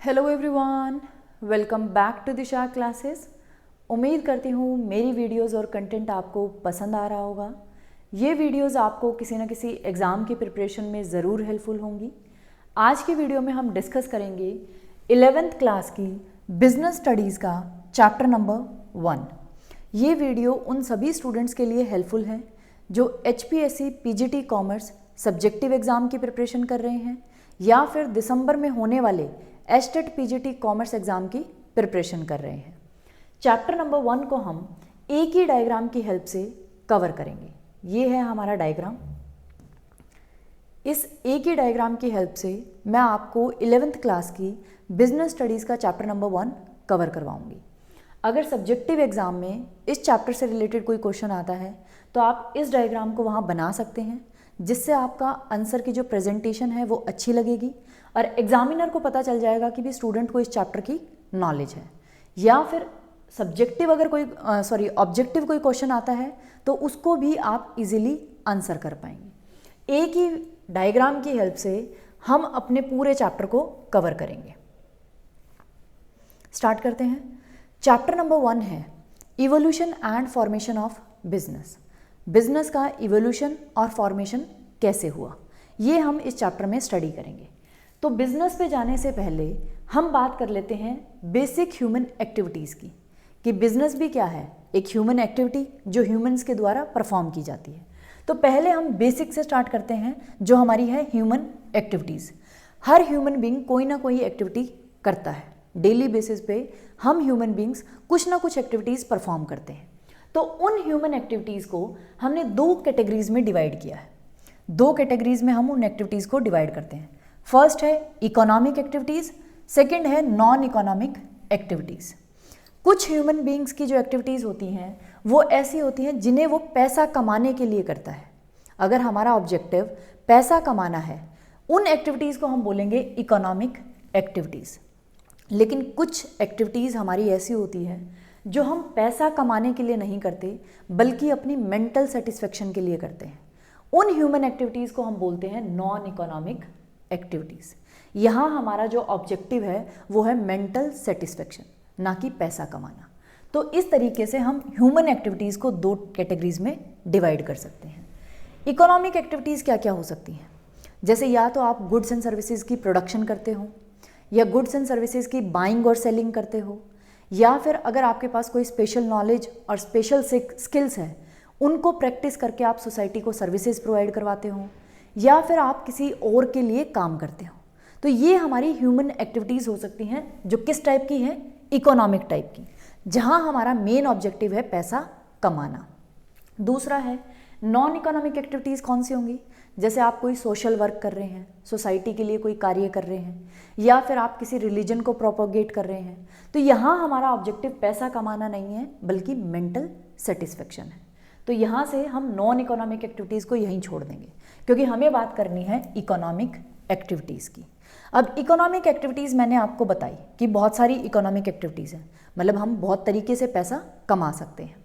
Hello everyone, welcome back to Disha classes. उम्मीद करती हूँ मेरी वीडियोस और कंटेंट आपको पसंद आ रहा होगा। ये वीडियोस आपको किसी न किसी एग्ज़ाम की प्रिपरेशन में ज़रूर हेल्पफुल होंगी। आज की वीडियो में हम डिस्कस करेंगे 11th क्लास की बिजनेस स्टडीज़ का चैप्टर नंबर 1। ये वीडियो उन सभी स्टूडेंट्स के लिए हेल्पफुल है जो HPSC PGT commerce subjective exam की प्रिपरेशन कर रहे हैं या फिर दिसंबर में होने वाले एस्टेट PGT कॉमर्स एग्ज़ाम की प्रिपरेशन कर रहे हैं। चैप्टर नंबर 1 को हम एक ही डायग्राम की हेल्प से कवर करेंगे। ये है हमारा डायग्राम। इस एक ही डायग्राम की हेल्प से मैं आपको 11th क्लास की बिजनेस स्टडीज़ का चैप्टर नंबर 1 कवर करवाऊंगी। अगर सब्जेक्टिव एग्ज़ाम में इस चैप्टर से रिलेटेड कोई क्वेश्चन आता है तो आप इस डायग्राम को वहाँ बना सकते हैं, जिससे आपका आंसर की जो प्रेजेंटेशन है वो अच्छी लगेगी और एग्जामिनर को पता चल जाएगा कि भी स्टूडेंट को इस चैप्टर की नॉलेज है। या फिर सब्जेक्टिव अगर कोई ऑब्जेक्टिव कोई क्वेश्चन आता है तो उसको भी आप इजीली आंसर कर पाएंगे। एक ही डायग्राम की हेल्प से हम अपने पूरे चैप्टर को कवर करेंगे। स्टार्ट करते हैं। चैप्टर नंबर 1 है evolution and formation of business. Business का इवोल्यूशन और फॉर्मेशन कैसे हुआ, ये हम इस चैप्टर में स्टडी करेंगे। तो बिजनेस पे जाने से पहले हम बात कर लेते हैं बेसिक ह्यूमन एक्टिविटीज़ की, कि बिजनेस भी क्या है, एक ह्यूमन एक्टिविटी जो ह्यूमंस के द्वारा परफॉर्म की जाती है। तो पहले हम बेसिक से स्टार्ट करते हैं, जो हमारी है ह्यूमन एक्टिविटीज़। हर ह्यूमन बीइंग कोई ना कोई एक्टिविटी करता है। डेली बेसिस पे हम ह्यूमन बीइंग्स कुछ ना कुछ एक्टिविटीज़ परफॉर्म करते हैं। तो उन ह्यूमन एक्टिविटीज़ को हमने 2 कैटेगरीज में डिवाइड किया है। 2 कैटेगरीज में हम उन एक्टिविटीज़ को डिवाइड करते हैं। फर्स्ट है इकोनॉमिक एक्टिविटीज़, सेकंड है नॉन इकोनॉमिक एक्टिविटीज़। कुछ ह्यूमन बीइंग्स की जो एक्टिविटीज़ होती हैं वो ऐसी होती हैं जिन्हें वो पैसा कमाने के लिए करता है। अगर हमारा ऑब्जेक्टिव पैसा कमाना है, उन एक्टिविटीज़ को हम बोलेंगे इकोनॉमिक एक्टिविटीज़। लेकिन कुछ एक्टिविटीज़ हमारी ऐसी होती है जो हम पैसा कमाने के लिए नहीं करते, बल्कि अपनी मेंटल सेटिस्फेक्शन के लिए करते हैं। उन ह्यूमन एक्टिविटीज़ को हम बोलते हैं नॉन इकोनॉमिक एक्टिविटीज़। यहाँ हमारा जो ऑब्जेक्टिव है वो है मेंटल सेटिस्फेक्शन, ना कि पैसा कमाना। तो इस तरीके से हम ह्यूमन एक्टिविटीज़ को 2 कैटेगरीज में डिवाइड कर सकते हैं। इकोनॉमिक एक्टिविटीज़ क्या क्या हो सकती हैं, जैसे या तो आप गुड्स एंड सर्विसेज की प्रोडक्शन करते हो, या गुड्स एंड सर्विसेज की बाइंग और सेलिंग करते हो, या फिर अगर आपके पास कोई स्पेशल नॉलेज और स्पेशल स्किल्स हैं उनको प्रैक्टिस करके आप सोसाइटी को सर्विसेज प्रोवाइड करवाते हो, या फिर आप किसी और के लिए काम करते हो। तो ये हमारी ह्यूमन एक्टिविटीज़ हो सकती हैं, जो किस टाइप की हैं, इकोनॉमिक टाइप की, जहां हमारा मेन ऑब्जेक्टिव है पैसा कमाना। दूसरा है नॉन इकोनॉमिक एक्टिविटीज़। कौन सी होंगी, जैसे आप कोई सोशल वर्क कर रहे हैं, सोसाइटी के लिए कोई कार्य कर रहे हैं, या फिर आप किसी रिलीजन को प्रोपोगेट कर रहे हैं। तो यहाँ हमारा ऑब्जेक्टिव पैसा कमाना नहीं है, बल्कि मेंटल सेटिस्फेक्शन है। तो यहाँ से हम नॉन इकोनॉमिक एक्टिविटीज़ को यहीं छोड़ देंगे, क्योंकि हमें बात करनी है इकोनॉमिक एक्टिविटीज़ की। अब इकोनॉमिक एक्टिविटीज़ मैंने आपको बताई कि बहुत सारी इकोनॉमिक एक्टिविटीज़ हैं, मतलब हम बहुत तरीके से पैसा कमा सकते हैं।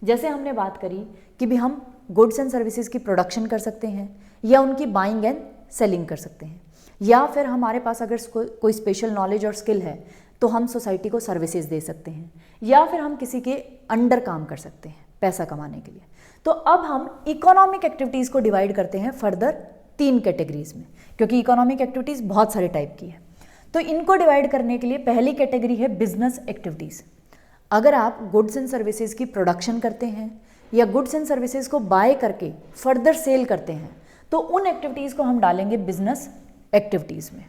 जैसे हमने बात करी कि भी हम गुड्स एंड सर्विसेज की प्रोडक्शन कर सकते हैं, या उनकी बाइंग एंड सेलिंग कर सकते हैं, या फिर हमारे पास अगर कोई स्पेशल नॉलेज और स्किल है तो हम सोसाइटी को सर्विसेज दे सकते हैं, या फिर हम किसी के अंडर काम कर सकते हैं पैसा कमाने के लिए। तो अब हम इकोनॉमिक एक्टिविटीज़ को डिवाइड करते हैं फर्दर 3 कैटेगरीज में, क्योंकि इकोनॉमिक एक्टिविटीज़ बहुत सारे टाइप की है। तो इनको डिवाइड करने के लिए पहली कैटेगरी है बिजनेस एक्टिविटीज़। अगर आप गुड्स एंड सर्विसेज की प्रोडक्शन करते हैं या गुड्स एंड सर्विसेज को बाय करके फर्दर सेल करते हैं, तो उन एक्टिविटीज़ को हम डालेंगे बिजनेस एक्टिविटीज़ में।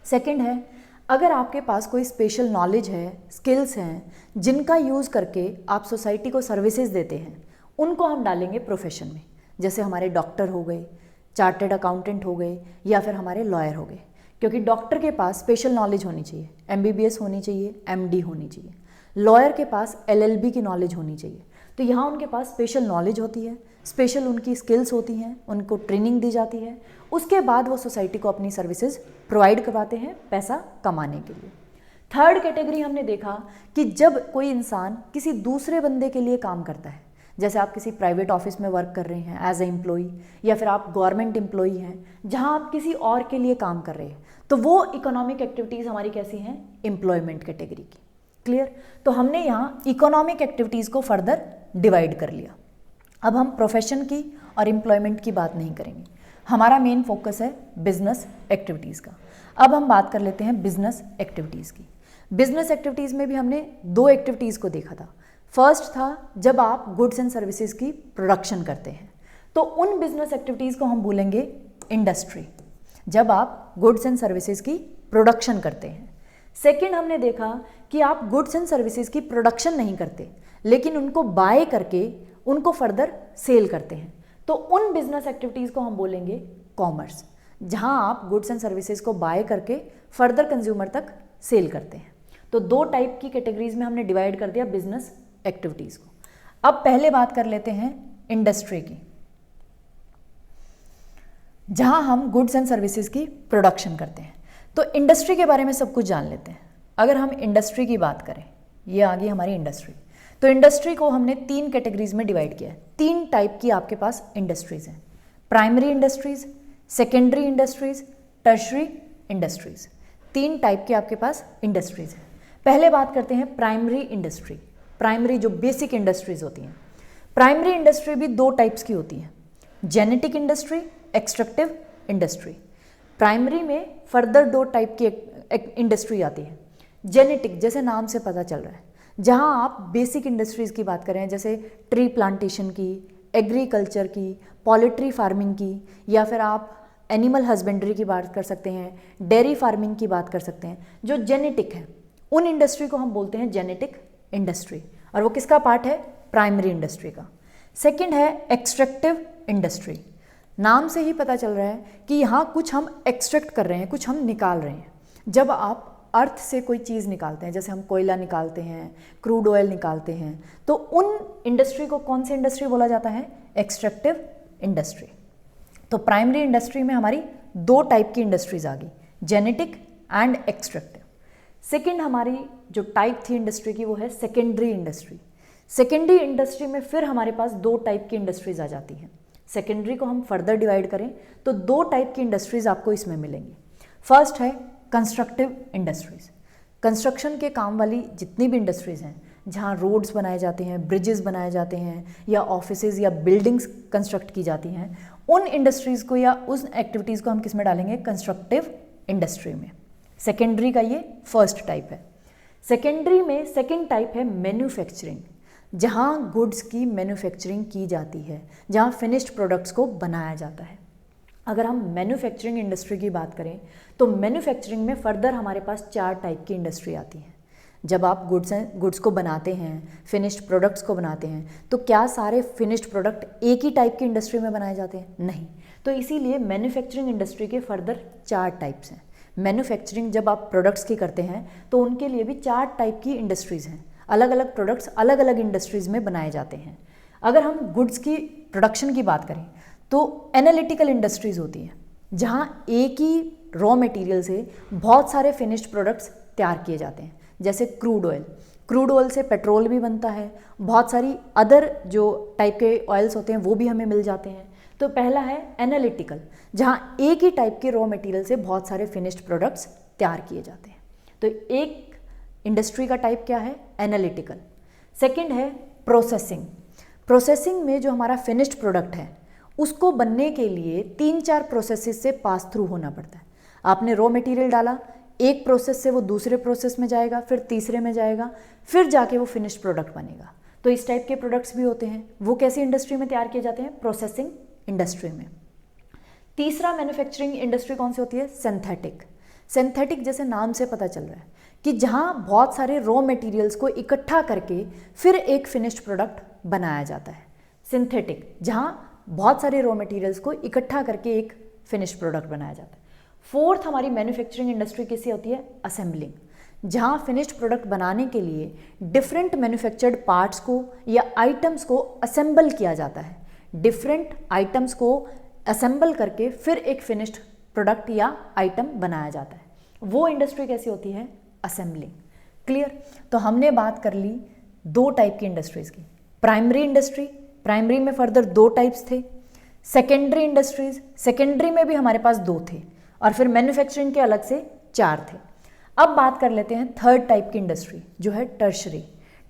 सेकंड है, अगर आपके पास कोई स्पेशल नॉलेज है, स्किल्स हैं, जिनका यूज़ करके आप सोसाइटी को सर्विसेज देते हैं, उनको हम डालेंगे प्रोफेशन में। जैसे हमारे डॉक्टर हो गए, चार्टर्ड अकाउंटेंट हो गए, या फिर हमारे लॉयर हो गए, क्योंकि डॉक्टर के पास स्पेशल नॉलेज होनी चाहिए, MBBS होनी चाहिए, MD होनी चाहिए। लॉयर के पास LLB की नॉलेज होनी चाहिए। तो यहाँ उनके पास स्पेशल नॉलेज होती है, स्पेशल उनकी स्किल्स होती हैं, उनको ट्रेनिंग दी जाती है, उसके बाद वो सोसाइटी को अपनी सर्विसेज प्रोवाइड करवाते हैं पैसा कमाने के लिए। थर्ड कैटेगरी हमने देखा कि जब कोई इंसान किसी दूसरे बंदे के लिए काम करता है, जैसे आप किसी प्राइवेट ऑफिस में वर्क कर रहे हैं एज ए एम्प्लॉई, या फिर आप गवर्नमेंट एम्प्लॉई हैं जहां आप किसी और के लिए काम कर रहे हैं, तो वो इकोनॉमिक एक्टिविटीज़ हमारी कैसी हैं, एम्प्लॉयमेंट कैटेगरी की। क्लियर। तो हमने यहाँ इकोनॉमिक एक्टिविटीज़ को फर्दर डिवाइड कर लिया। अब हम प्रोफेशन की और एम्प्लॉयमेंट की बात नहीं करेंगे, हमारा मेन फोकस है बिजनेस एक्टिविटीज़ का। अब हम बात कर लेते हैं बिजनेस एक्टिविटीज़ की। बिजनेस एक्टिविटीज़ में भी हमने दो एक्टिविटीज़ को देखा था। फर्स्ट था जब आप गुड्स एंड सर्विसेज की प्रोडक्शन करते हैं, तो उन बिजनेस एक्टिविटीज़ को हम बोलेंगे इंडस्ट्री, जब आप गुड्स एंड सर्विसेज की प्रोडक्शन करते हैं। सेकेंड हमने देखा कि आप गुड्स एंड सर्विसेज की प्रोडक्शन नहीं करते, लेकिन उनको बाय करके उनको फर्दर सेल करते हैं, तो उन बिजनेस एक्टिविटीज़ को हम बोलेंगे कॉमर्स, जहां आप गुड्स एंड सर्विसेज को बाय करके फर्दर कंज्यूमर तक सेल करते हैं। तो दो टाइप की कैटेगरीज में हमने डिवाइड कर दिया बिजनेस एक्टिविटीज़ को। अब पहले बात कर लेते हैं इंडस्ट्री की, जहां हम गुड्स एंड सर्विसेज की प्रोडक्शन करते हैं। तो इंडस्ट्री के बारे में सब कुछ जान लेते हैं। अगर हम इंडस्ट्री की बात करें, ये आ गई हमारी इंडस्ट्री। तो इंडस्ट्री को हमने तीन कैटेगरीज में डिवाइड किया है। तीन टाइप की आपके पास इंडस्ट्रीज हैं, primary industries, secondary industries, tertiary industries. तीन टाइप की आपके पास इंडस्ट्रीज हैं। पहले बात करते हैं प्राइमरी इंडस्ट्री। प्राइमरी जो बेसिक इंडस्ट्रीज होती हैं, प्राइमरी इंडस्ट्री भी दो टाइप्स की होती है, genetic industry, extractive industry. Primary में फर्दर दो टाइप की इंडस्ट्री आती है। जेनेटिक, जैसे नाम से पता चल रहा है, जहां आप बेसिक इंडस्ट्रीज़ की बात करें, जैसे ट्री प्लांटेशन की, एग्रीकल्चर की, पोल्ट्री फार्मिंग की, या फिर आप एनिमल हस्बेंड्री की बात कर सकते हैं, डेयरी फार्मिंग की बात कर सकते हैं। जो जेनेटिक है उन इंडस्ट्री को हम बोलते हैं जेनेटिक इंडस्ट्री, और वो किसका पार्ट है, प्राइमरी इंडस्ट्री का। सेकंड है एक्सट्रैक्टिव इंडस्ट्री। नाम से ही पता चल रहा है कि यहाँ कुछ हम एक्सट्रैक्ट कर रहे हैं, कुछ हम निकाल रहे हैं। जब आप अर्थ से कोई चीज़ निकालते हैं, जैसे हम कोयला निकालते हैं, क्रूड ऑयल निकालते हैं, तो उन इंडस्ट्री को कौन सी इंडस्ट्री बोला जाता है, एक्सट्रैक्टिव इंडस्ट्री। तो प्राइमरी इंडस्ट्री में हमारी दो टाइप की इंडस्ट्रीज आ गई, जेनेटिक एंड एक्सट्रैक्टिव। सेकेंड हमारी जो टाइप थी इंडस्ट्री की वो है सेकेंडरी इंडस्ट्री। सेकेंडरी इंडस्ट्री में फिर हमारे पास दो टाइप की इंडस्ट्रीज आ जाती हैं। सेकेंडरी को हम फर्दर डिवाइड करें तो दो टाइप की इंडस्ट्रीज आपको इसमें मिलेंगी। फर्स्ट है कंस्ट्रक्टिव इंडस्ट्रीज। कंस्ट्रक्शन के काम वाली जितनी भी इंडस्ट्रीज़ हैं, जहाँ रोड्स बनाए जाते हैं, ब्रिजेस बनाए जाते हैं, या ऑफिसेज या बिल्डिंग्स कंस्ट्रक्ट की जाती हैं, उन इंडस्ट्रीज़ को या उस एक्टिविटीज़ को हम किस में डालेंगे, कंस्ट्रक्टिव इंडस्ट्री में। सेकेंडरी का ये फर्स्ट टाइप है। सेकेंडरी में सेकेंड टाइप है मैन्युफैक्चरिंग, जहाँ गुड्स की मैन्युफैक्चरिंग की जाती है, जहाँ फिनिश्ड प्रोडक्ट्स को बनाया जाता है। अगर हम मैन्युफैक्चरिंग इंडस्ट्री की बात करें तो मैन्युफैक्चरिंग में फर्दर हमारे पास चार टाइप की इंडस्ट्री आती है। जब आप गुड्स को बनाते हैं, फिनिश्ड प्रोडक्ट्स को बनाते हैं, तो क्या सारे फिनिश्ड प्रोडक्ट एक ही टाइप की इंडस्ट्री में बनाए जाते हैं, नहीं। तो इसीलिए मैन्युफैक्चरिंग इंडस्ट्री के फर्दर चार टाइप्स हैं। मैन्युफैक्चरिंग जब आप प्रोडक्ट्स की करते हैं तो उनके लिए भी चार टाइप की इंडस्ट्रीज़ हैं, अलग अलग प्रोडक्ट्स अलग अलग इंडस्ट्रीज़ में बनाए जाते हैं। अगर हम गुड्स की प्रोडक्शन की बात करें तो एनालिटिकल इंडस्ट्रीज़ होती हैं, जहाँ एक ही रॉ मटेरियल से बहुत सारे फिनिश्ड प्रोडक्ट्स तैयार किए जाते हैं। जैसे क्रूड ऑयल से पेट्रोल भी बनता है, बहुत सारी अदर जो टाइप के ऑयल्स होते हैं वो भी हमें मिल जाते हैं। तो पहला है एनालिटिकल, जहाँ एक ही टाइप के रॉ मटेरियल से बहुत सारे फिनिश्ड प्रोडक्ट्स तैयार किए जाते हैं। तो एक इंडस्ट्री का टाइप क्या है, एनालिटिकल। सेकंड है प्रोसेसिंग। प्रोसेसिंग में जो हमारा फिनिश्ड प्रोडक्ट है उसको बनने के लिए 3-4 प्रोसेसेस से पास थ्रू होना पड़ता है। आपने रॉ मटेरियल डाला, एक प्रोसेस से वो दूसरे प्रोसेस में जाएगा, फिर तीसरे में जाएगा, फिर जाके वो फिनिश्ड प्रोडक्ट बनेगा। तो इस टाइप के प्रोडक्ट्स भी होते हैं, वो कैसी इंडस्ट्री में तैयार किए जाते हैं, प्रोसेसिंग इंडस्ट्री में। तीसरा मैन्युफैक्चरिंग इंडस्ट्री कौन सी होती है, सिंथेटिक। सिंथेटिक जैसे नाम से पता चल रहा है कि जहाँ बहुत सारे रॉ मटेरियल्स को इकट्ठा करके फिर एक फिनिश्ड प्रोडक्ट बनाया जाता है। सिंथेटिक, जहाँ बहुत सारे रॉ मटेरियल्स को इकट्ठा करके एक फिनिश्ड प्रोडक्ट बनाया जाता है। फोर्थ हमारी मैन्युफैक्चरिंग इंडस्ट्री कैसी होती है, असेंबलिंग, जहाँ फिनिश्ड प्रोडक्ट बनाने के लिए डिफरेंट मैन्युफैक्चर्ड पार्ट्स को या आइटम्स को असेंबल किया जाता है। डिफरेंट आइटम्स को असेंबल करके फिर एक फिनिश्ड प्रोडक्ट या आइटम बनाया जाता है, वो इंडस्ट्री कैसी होती है, असेंबलिंग। क्लियर। तो हमने बात कर ली दो टाइप की इंडस्ट्रीज़ की, प्राइमरी इंडस्ट्री, प्राइमरी में फर्दर 2 टाइप्स थे, सेकेंडरी इंडस्ट्रीज, सेकेंडरी में भी हमारे पास 2 थे, और फिर मैन्युफैक्चरिंग के अलग से 4 थे। अब बात कर लेते हैं थर्ड टाइप की इंडस्ट्री जो है टर्शरी।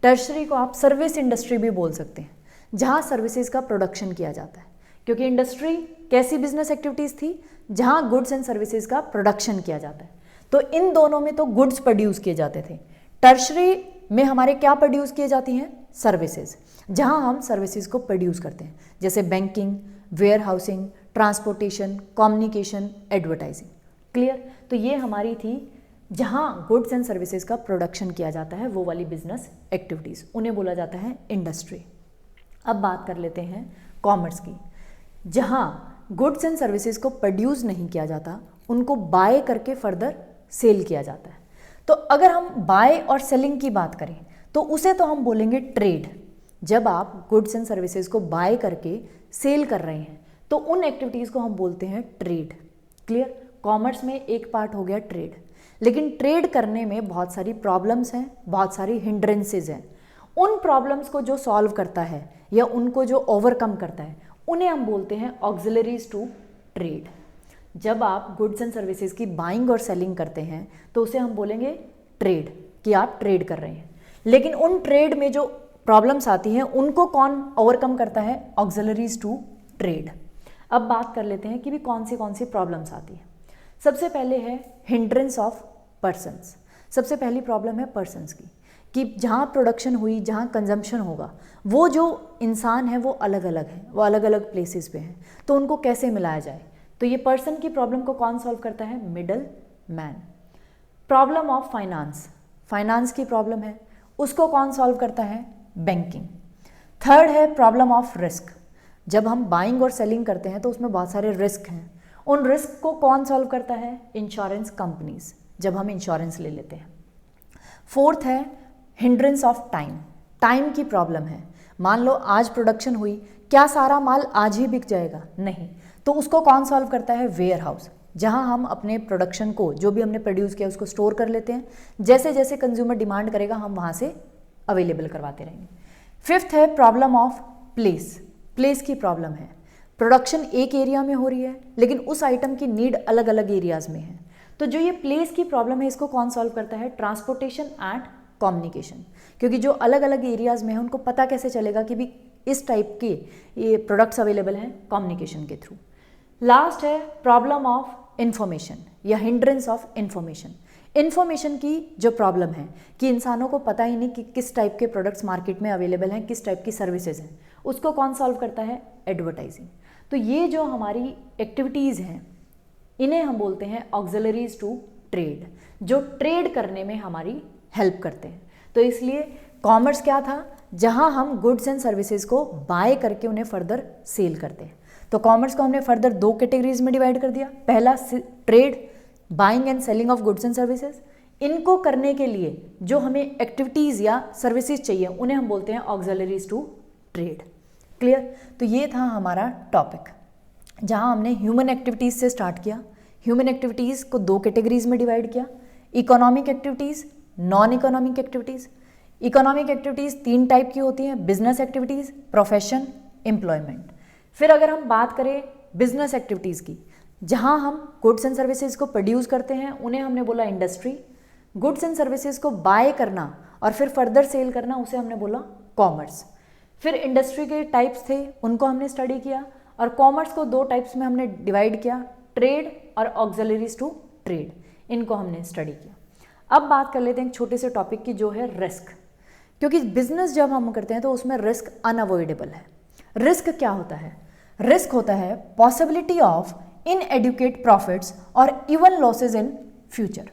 टर्शरी को आप सर्विस इंडस्ट्री भी बोल सकते हैं, जहाँ सर्विसेज का प्रोडक्शन किया जाता है, क्योंकि इंडस्ट्री कैसी बिजनेस एक्टिविटीज़ थी, जहाँ गुड्स एंड सर्विसेज का प्रोडक्शन किया जाता है। तो इन दोनों में तो गुड्स प्रोड्यूस किए जाते थे, टर्शरी में हमारे क्या प्रोड्यूस किए जाती हैं, सर्विसेज, जहाँ हम सर्विसेज को प्रोड्यूस करते हैं, जैसे banking, ware housing, transportation, communication, advertising. Clear? तो ये हमारी थी जहाँ गुड्स एंड सर्विसेज का प्रोडक्शन किया जाता है, वो वाली बिजनेस एक्टिविटीज़, उन्हें बोला जाता है इंडस्ट्री। अब बात कर लेते हैं कॉमर्स की, जहाँ गुड्स एंड सर्विसेज को प्रोड्यूस नहीं किया जाता, उनको बाय करके फर्दर सेल किया जाता है। तो अगर हम बाय और सेलिंग की बात करें तो उसे तो हम बोलेंगे ट्रेड। जब आप गुड्स एंड सर्विसेज को बाय करके सेल कर रहे हैं तो उन एक्टिविटीज़ को हम बोलते हैं ट्रेड। क्लियर? कॉमर्स में एक पार्ट हो गया ट्रेड, लेकिन ट्रेड करने में बहुत सारी प्रॉब्लम्स हैं, बहुत सारी हिंड्रेंसेज हैं। उन प्रॉब्लम्स को जो सॉल्व करता है या उनको जो ओवरकम करता है, उन्हें हम बोलते हैं ऑक्सिलरीज टू ट्रेड। जब आप गुड्स एंड सर्विसेज की बाइंग और सेलिंग करते हैं तो उसे हम बोलेंगे ट्रेड, कि आप ट्रेड कर रहे हैं। लेकिन उन ट्रेड में जो प्रॉब्लम्स आती हैं उनको कौन ओवरकम करता है, ऑक्सिलरीज टू ट्रेड। अब बात कर लेते हैं कि भी कौन सी प्रॉब्लम्स आती हैं। सबसे पहले है हिंड्रेंस ऑफ पर्सन्स। सबसे पहली प्रॉब्लम है पर्सन्स की, कि जहाँ प्रोडक्शन हुई, जहाँ कंजम्पशन होगा, वो जो इंसान है वो अलग अलग है, वो अलग अलग प्लेसेस पे हैं, तो उनको कैसे मिलाया जाए। तो ये पर्सन की प्रॉब्लम को कौन सॉल्व करता है, middle man. Problem of finance, finance की प्रॉब्लम है, उसको कौन सॉल्व करता है, बैंकिंग। थर्ड है प्रॉब्लम ऑफ रिस्क। जब हम बाइंग और सेलिंग करते हैं तो उसमें बहुत सारे रिस्क हैं, उन रिस्क को कौन सॉल्व करता है, इंश्योरेंस कंपनीज, जब हम इंश्योरेंस ले लेते हैं। फोर्थ है हिंड्रेंस ऑफ टाइम, टाइम की प्रॉब्लम है। मान लो आज प्रोडक्शन हुई, क्या सारा माल आज ही बिक जाएगा, नहीं, तो उसको कौन सॉल्व करता है, वेयर हाउस, जहां हम अपने प्रोडक्शन को, जो भी हमने प्रोड्यूस किया उसको स्टोर कर लेते हैं, जैसे जैसे कंज्यूमर डिमांड करेगा हम वहां से अवेलेबल करवाते रहेंगे। फिफ्थ है प्रॉब्लम ऑफ प्लेस, प्लेस की प्रॉब्लम है। प्रोडक्शन एक एरिया में हो रही है लेकिन उस आइटम की नीड अलग अलग एरियाज में है, तो जो ये प्लेस की प्रॉब्लम है इसको कौन सॉल्व करता है, ट्रांसपोर्टेशन एंड कम्युनिकेशन, क्योंकि जो अलग अलग एरियाज में है उनको पता कैसे चलेगा कि भी इस टाइप के ये प्रोडक्ट्स अवेलेबल हैं, कम्युनिकेशन के थ्रू। लास्ट है प्रॉब्लम ऑफ इंफॉर्मेशन या हिंड्रेंस ऑफ इंफॉर्मेशन। इन्फॉर्मेशन की जो प्रॉब्लम है कि इंसानों को पता ही नहीं कि किस टाइप के प्रोडक्ट्स मार्केट में अवेलेबल हैं, किस टाइप की सर्विसेज हैं, उसको कौन सॉल्व करता है, एडवर्टाइजिंग। तो ये जो हमारी एक्टिविटीज़ हैं इन्हें हम बोलते हैं ऑक्सिलरीज टू ट्रेड, जो ट्रेड करने में हमारी हेल्प करते हैं। तो इसलिए कॉमर्स क्या था, जहां हम गुड्स एंड सर्विसेज को बाय करके उन्हें फर्दर सेल करते हैं। तो कॉमर्स को हमने फर्दर 2 कैटेगरीज में डिवाइड कर दिया। पहला trade, buying and selling of goods and services. इनको करने के लिए जो हमें एक्टिविटीज़ या सर्विसेज चाहिए उन्हें हम बोलते हैं ऑक्सिलरीज टू ट्रेड। क्लियर? तो ये था हमारा टॉपिक, जहां हमने ह्यूमन एक्टिविटीज़ से स्टार्ट किया। ह्यूमन एक्टिविटीज़ को 2 कैटेगरीज में डिवाइड किया, economic activities, non economic activities. Economic activities 3 type की होती हैं, बिजनेस एक्टिविटीज़, प्रोफेशन, एम्प्लॉयमेंट। फिर अगर हम बात करें बिजनेस एक्टिविटीज़ की, जहां हम गुड्स एंड सर्विसेज को प्रोड्यूस करते हैं, उन्हें हमने बोला इंडस्ट्री। गुड्स एंड सर्विसेज को बाय करना और फिर फर्दर सेल करना, उसे हमने बोला कॉमर्स। फिर इंडस्ट्री के टाइप्स थे, उनको हमने स्टडी किया, और कॉमर्स को 2 टाइप्स में हमने डिवाइड किया, ट्रेड और ऑक्सिलरीज टू ट्रेड, इनको हमने स्टडी किया। अब बात कर लेते हैं एक छोटे से टॉपिक की, जो है रिस्क, क्योंकि बिजनेस जब हम करते हैं तो उसमें रिस्क अनअवॉइडेबल है। रिस्क क्या होता है, रिस्क होता है पॉसिबिलिटी ऑफ इनएडुकेट प्रॉफिट्स और इवन लॉसेज इन फ्यूचर।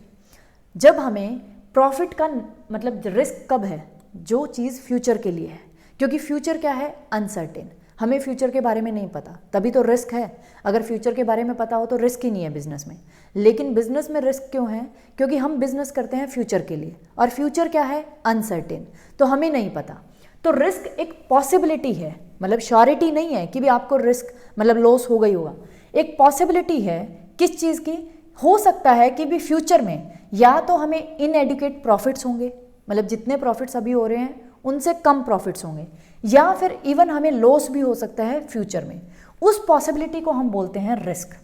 जब हमें प्रॉफिट का मतलब रिस्क कब है, जो चीज़ फ्यूचर के लिए है, क्योंकि फ्यूचर क्या है, अनसर्टेन, हमें फ्यूचर के बारे में नहीं पता, तभी तो रिस्क है। अगर फ्यूचर के बारे में पता हो तो रिस्क ही नहीं है बिजनेस में। लेकिन बिजनेस में रिस्क क्यों है, क्योंकि हम बिजनेस करते हैं फ्यूचर के लिए, और फ्यूचर क्या है, अनसर्टेन, तो हमें नहीं पता। तो रिस्क एक पॉसिबिलिटी है, मतलब श्योरिटी नहीं है कि भी आपको रिस्क मतलब लॉस हो गई होगा। एक पॉसिबिलिटी है किस चीज़ की, हो सकता है कि भी फ्यूचर में या तो हमें इनएडुकेट प्रॉफिट्स होंगे, मतलब जितने प्रॉफिट्स अभी हो रहे हैं उनसे कम प्रॉफिट्स होंगे, या फिर इवन हमें लॉस भी हो सकता है फ्यूचर में, उस पॉसिबिलिटी को हम बोलते हैं रिस्क।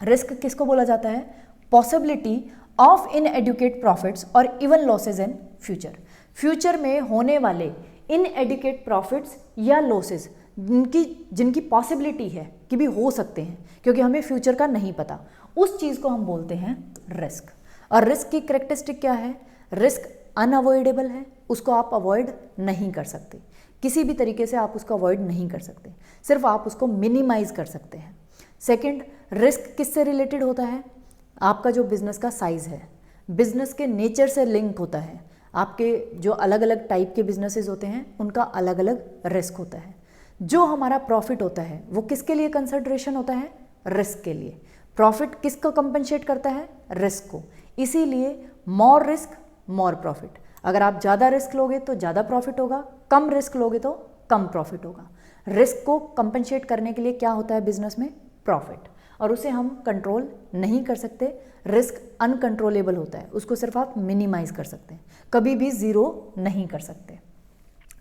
रिस्क किसको बोला जाता है? पॉसिबिलिटी ऑफ इनएडुकेट प्रॉफिट्स और even losses in future. Future में होने वाले इनएडुकेट प्रॉफिट्स या लॉसेज जिनकी पॉसिबिलिटी है कि भी हो सकते हैं, क्योंकि हमें फ्यूचर का नहीं पता, उस चीज़ को हम बोलते हैं रिस्क। और रिस्क की कैरेक्टरिस्टिक क्या है? रिस्क अनअवॉइडेबल है, उसको आप अवॉइड नहीं कर सकते, किसी भी तरीके से आप उसको अवॉइड नहीं कर सकते, सिर्फ आप उसको मिनिमाइज कर सकते हैं। सेकंड, रिस्क किससे रिलेटेड होता है? आपका जो बिजनेस का साइज़ है, बिजनेस के नेचर से लिंक होता है। आपके जो अलग अलग टाइप के बिजनेसेस होते हैं उनका अलग अलग रिस्क होता है। जो हमारा प्रॉफिट होता है वो किसके लिए कंसिडरेशन होता है? रिस्क के लिए। प्रॉफिट किसको कंपनसेट करता है? रिस्क को। इसीलिए मोर रिस्क मोर प्रॉफिट। अगर आप ज़्यादा रिस्क लोगे तो ज़्यादा प्रॉफिट होगा, कम रिस्क लोगे तो कम प्रॉफिट होगा। रिस्क को कंपनसेट करने के लिए क्या होता है बिजनेस में? प्रॉफिट। और उसे हम कंट्रोल नहीं कर सकते, रिस्क अनकंट्रोलेबल होता है, उसको सिर्फ आप मिनिमाइज कर सकते हैं, कभी भी ज़ीरो नहीं कर सकते।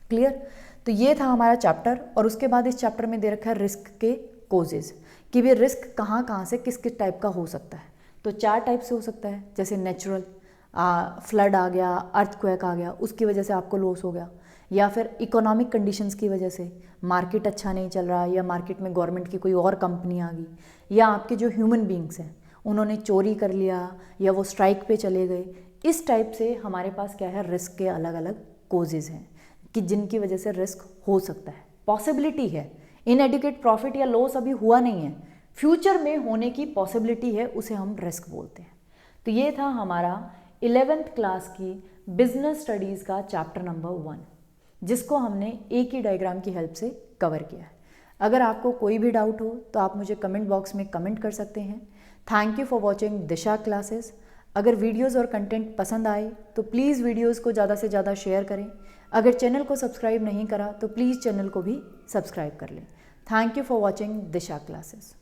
क्लियर? तो ये था हमारा चैप्टर। और उसके बाद इस चैप्टर में दे रखा है रिस्क के कोजेज, कि भी रिस्क कहाँ कहाँ से किस किस टाइप का हो सकता है। तो 4 टाइप से हो सकता है, जैसे नेचुरल, फ्लड आ गया, अर्थक्वेक आ गया, उसकी वजह से आपको लॉस हो गया, या फिर इकोनॉमिक कंडीशंस की वजह से मार्केट अच्छा नहीं चल रहा, या मार्केट में गवर्नमेंट की कोई और कंपनी आ गई, या आपके जो ह्यूमन बींग्स हैं उन्होंने चोरी कर लिया, या वो स्ट्राइक पे चले गए। इस टाइप से हमारे पास क्या है? रिस्क के अलग अलग कोजेज़ हैं कि जिनकी वजह से रिस्क हो सकता है, पॉसिबिलिटी है। इनएडुकेट प्रॉफिट या लॉस अभी हुआ नहीं है, फ्यूचर में होने की पॉसिबिलिटी है, उसे हम रिस्क बोलते हैं। तो ये था हमारा 11th क्लास की बिजनेस स्टडीज़ का चैप्टर नंबर 1, जिसको हमने एक ही डायग्राम की हेल्प से कवर किया है। अगर आपको कोई भी डाउट हो तो आप मुझे कमेंट बॉक्स में कमेंट कर सकते हैं। Thank you for watching Disha classes. अगर वीडियोस और कंटेंट पसंद आए तो प्लीज़ वीडियोस को ज़्यादा से ज़्यादा शेयर करें। अगर चैनल को सब्सक्राइब नहीं करा तो प्लीज़ चैनल को भी सब्सक्राइब कर लें। Thank you for watching Disha classes.